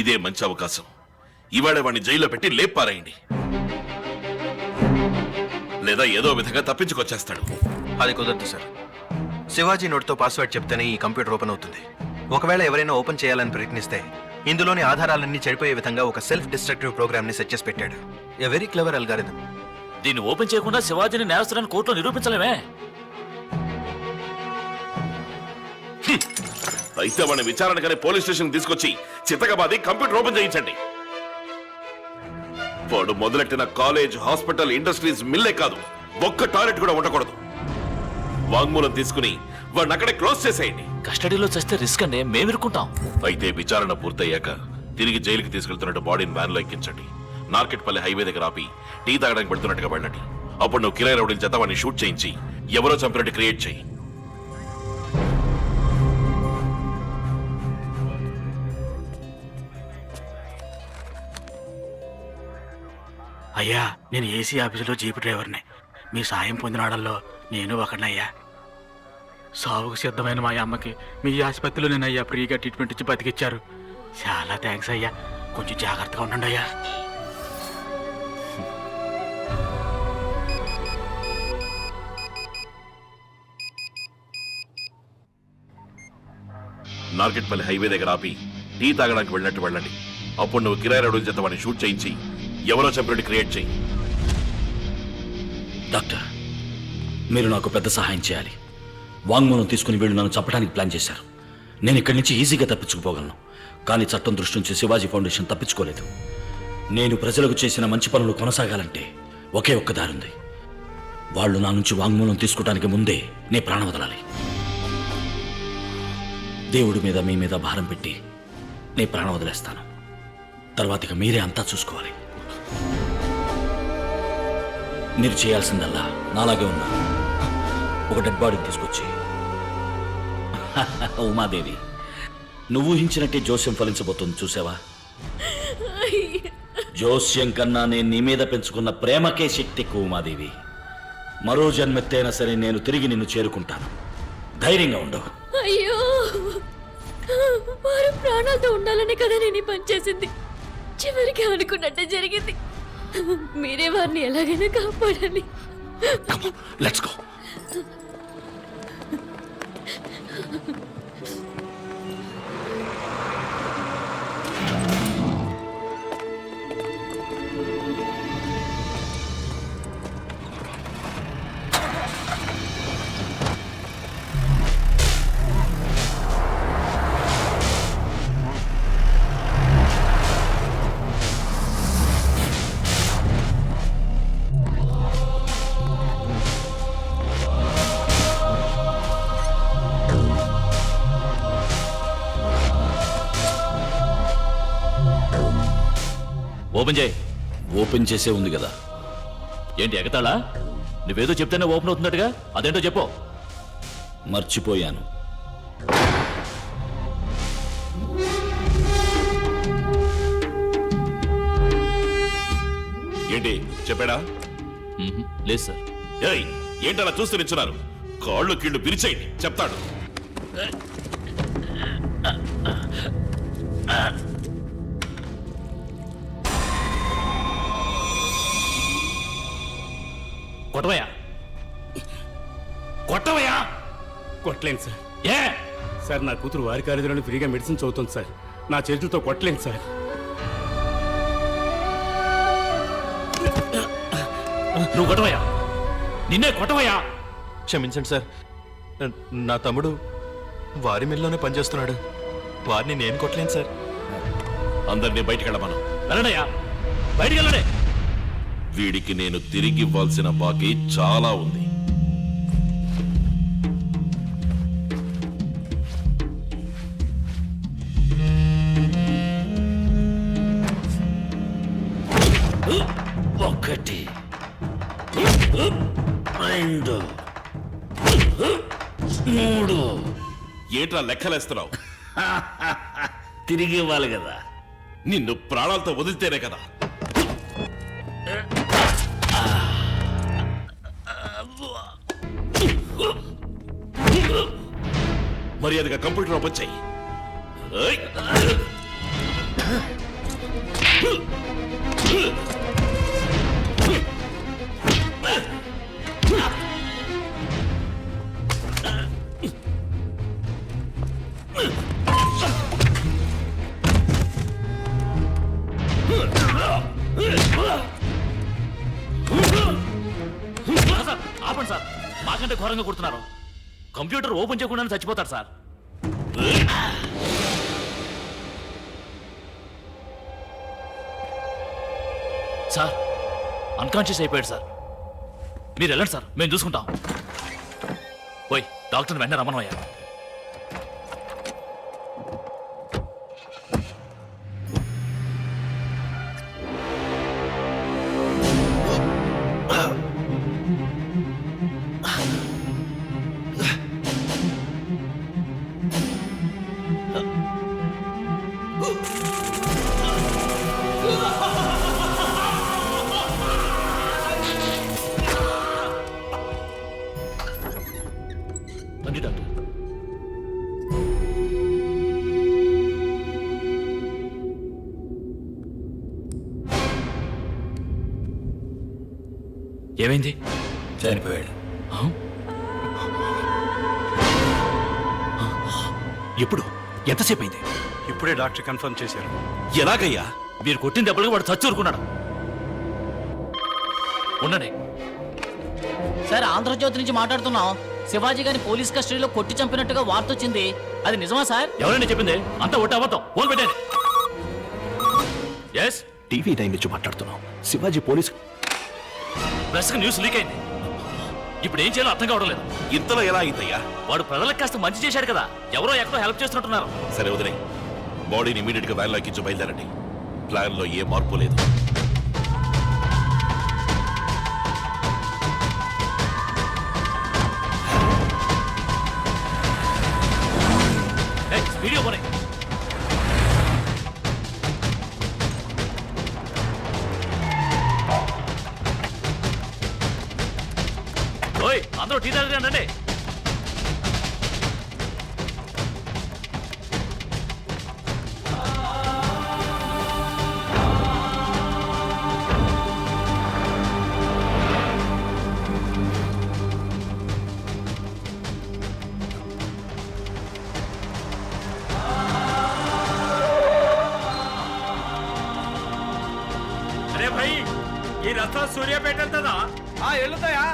ఇదే మంచి అవకాశం. ఇవాళ వాడిని జైల్లో పెట్టి లేపారేయండి, లేదా ఏదో విధంగా తప్పించుకొచ్చేస్తాడు. అది కుదరదు సార్. శివాజీ నోట్తో పాస్వర్డ్ చెప్తేనే ఈ కంప్యూటర్ ఓపెన్ అవుతుంది. ఒకవేళ ఎవరైనా ఓపెన్ చేయాలని ప్రయత్నిస్తే ఇందులోని ఆధారాలన్నీ చెడిపోయే విధంగా ఒక సెల్ఫ్ డిస్ట్రక్టివ్ ప్రోగ్రామ్ ని సెట్ చేసి పెట్టాడు. A very clever algorithm. దీన్ని ఓపెన్ చేయకుండా శివాజీని నేరస్తులను కోర్టులో నిరూపించలేమే. అయితే వాడిని విచారణకనే పోలీస్ స్టేషన్ తీసుకొచ్చి చితకబాది కంప్యూటర్ ఓపెన్ చేయించండి. వాడు మొదలెట్టిన కాలేజ్, హాస్పిటల్, ఇండస్ట్రీస్, మిల్లే కాదు, ఒక్క టాయిలెట్ కూడా ఉండకూడదు. వాంగ్మూలం తీసుకుని వాడిని అక్కడే క్లోజ్ చేసేయండి. కస్టడీలో చేస్తే రిస్క్ అండి, మేము ఇరుక్కుంటాం. అయితే విచారణ పూర్తయ్యాక తిరిగి జైలుకి తీసుకెళ్తున్నట్టు బాడీని వ్యాన్ లో ఎక్కించండి. నార్కెట్పల్లి హైవే దగ్గర ఆపి టీ తాగడానికి పెడుతున్నట్టుగా వెళ్ళండి. అప్పుడు నువ్వు కిరాయి రౌడీల చేత వాడిని షూట్ చేయించి ఎవరో చంపినట్టు క్రియేట్ చేయి. అయ్యా, నేను ఏసీ ఆఫీసులో జీపు డ్రైవర్ని. మీ సాయం పొందినాడల్లో నేను ఒకనయ్యా. సావుకు సిద్ధమైన మా అమ్మకి మీ ఆసుపత్రిలో నేను అయ్యా ఫ్రీగా ట్రీట్మెంట్ ఇచ్చి బతికిచ్చారు. చాలా థ్యాంక్స్ అయ్యా. కొంచెం జాగ్రత్తగా ఉండండి అయ్యా. నార్కెట్పల్లి హైవే దగ్గర ఆపి టీ తాగడానికి వెళ్ళినట్టు వెళ్ళండి. అప్పుడు నువ్వు కిరాయి రౌడీల చేత వాడిని షూట్ చేయించి ఎవరో చంపినట్టు క్రియేట్ చేయి. డాక్టర్, మీరు నాకు పెద్ద సహాయం చేయాలి. వాంగ్మూలం తీసుకుని వీళ్ళు నన్ను చంపడానికి ప్లాన్ చేశారు. నేను ఇక్కడి నుంచి ఈజీగా తప్పించుకుపోగలను, కానీ చట్టం దృష్టి నుంచి శివాజీ ఫౌండేషన్ తప్పించుకోలేదు. నేను ప్రజలకు చేసిన మంచి పనులు కొనసాగాలంటే ఒకే ఒక్క దారుంది. వాళ్ళు నా నుంచి వాంగ్మూలం తీసుకోవడానికి ముందే నే ప్రాణం వదలాలి. దేవుడి మీద మీ మీద భారం పెట్టి నే ప్రాణం వదిలేస్తాను. తర్వాత ఇక మీరే అంతా చూసుకోవాలి. మీరు చేయాల్సిందల్లా నాలాగే ఉన్నా ఒక డెడ్ బాడీని తీసుకొచ్చి ఉమాదేవి, నువ్వు ఊహించినట్టే జోస్యం ఫలించబోతుంది, చూసావా? జోస్యం కన్నా నేను నీ మీద పెంచుకున్న ప్రేమకే శక్తి ఎక్కువ ఉమాదేవి. మరో జన్మెత్తైనా సరే నేను తిరిగి నిన్ను చేరుకుంటాను. ధైర్యంగా ఉండవు. అయ్యో, వారు ప్రాణాలతో ఉండాలని కదా నేను ఈ పని చేసింది. చివరికి అనుకున్నట్టే జరిగింది. మీరే వారిని ఎలాగైనా కాపాడాలి. Let's go. ఓపెన్ చేయి. ఓపెన్ చేసే ఉంది కదా. ఏంటి ఎగతాళా? నువ్వేదో చెప్తేనే ఓపెన్ అవుతున్నట్టుగా, అదేంటో చెప్పు. మర్చిపోయాను. ఏంటి చెప్పాడా? లేదు సార్. ఏయ్, ఏంటలా చూస్తూ నిల్చున్నారు? కాళ్ళు కీళ్లు విరిచేయండి, చెప్తాడు. కొట్టవయ్యా, కొట్టవయ్యా. కొట్టలేను సార్. ఏ సార్, నా కూతురు వారి కాలేజీలోనే ఫ్రీగా మెడిసిన్ చదువుతుంది సార్. నా చేతులతో కొట్టలేను సార్. నువ్వు కొట్టవయ్యా, నిన్నే కొట్టవయ్యా. క్షమించండి సార్, నా తమ్ముడు వారి మిల్లోనే పనిచేస్తున్నాడు. వారిని నేను కొట్టలేను సార్. అందరినీ బయటికి వెళ్ళమను. వెళ్ళడయ్యా, బయటికి వెళ్ళండి. వీడికి నేను తిరిగి ఇవ్వాల్సిన బాకీ చాలా ఉంది. ఒకటి, రెండు, మూడు. ఏంట్రా లెక్కలేస్తున్నావు? తిరిగి ఇవ్వాలి కదా. నిన్ను ప్రాణాలతో వదిలితేనే కదా. మర్యాదగా కంప్యూటర్ ఓపెన్ చెయ్యి. సార్ ఆపండి సార్, మాకంటే ఘోరంగా కొడుతున్నారు. కంప్యూటర్ ఓపెన్ చేయకుండా చచ్చిపోతారు సార్. సార్ అన్కాన్షియస్ అయిపోయాడు సార్. మీరు వెళ్ళండి సార్, మేము చూసుకుంటాం. పోయి డాక్టర్ని వెంటనే రమ్మనయ్యా. రండి డాక్టర్. ఏమైంది? చనిపోయాడు. ఎప్పుడు? ఎంతసేపు అయింది? ఇప్పుడే డాక్టర్ కన్ఫర్మ్ చేశారు. ఎలాగయ్యా? మీరు కొట్టిన దెబ్బలకు వాడు చచ్చి ఊరుకున్నాడు. ఉండండి. సార్, ఆంధ్రజ్యోతి నుంచి మాట్లాడుతున్నాం. శివాజీ గారిని పోలీస్ కస్టడీలో కొట్టి చంపినట్టుగా వార్త వచ్చింది. అది నిజమా సార్? ఎవరండి చెప్పింది? అంతా ఒట్టి అబద్ధం. ఫోన్ పెట్టండి. ఎస్, టీవీ టైం నుంచి మాట్లాడుతున్నాం. Shivaji police press news leak అయింది. ఇప్పుడు ఏం చేయాలో అర్థం కావడం లేదు. ఇంతలో ఎలా అయిందయ్యా? వాడు ప్రజలకు కాస్త మంచి చేశాడు కదా, ఎవరో ఎక్కడో హెల్ప్ చేస్తున్నట్టున్నారు. సరే వదిలే, బాడీని ఇమీడియట్ గా వ్యాన్ ఎక్కించి బయలుదేరండి. ప్లాన్ లో ఏ మార్పు లేదు. వీడియో పోనీ. ఓయ్ అందరూ టీ తాగండి. అరే భాయ్, ఈ రథ సూర్యాపేట వెళ్తుందా? వెళ్తాయా?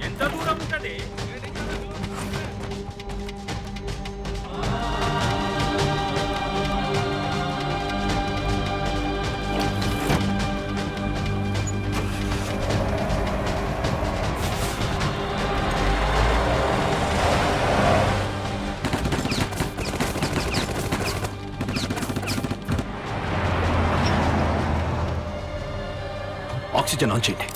ఎంత దూరం ఉంటుంది? ఆక్సిజన్ ఆన్ చేయండి.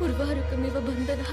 ఉర్వారుకమివ బంధనా.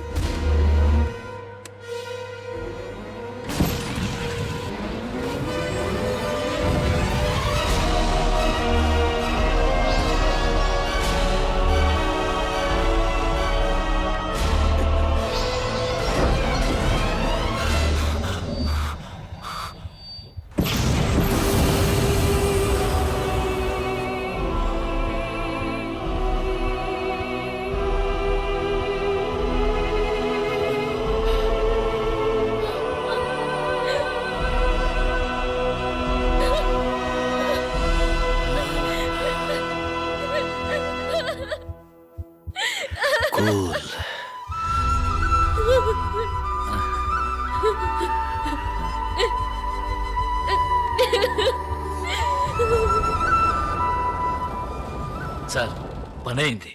సార్ పని అయింది.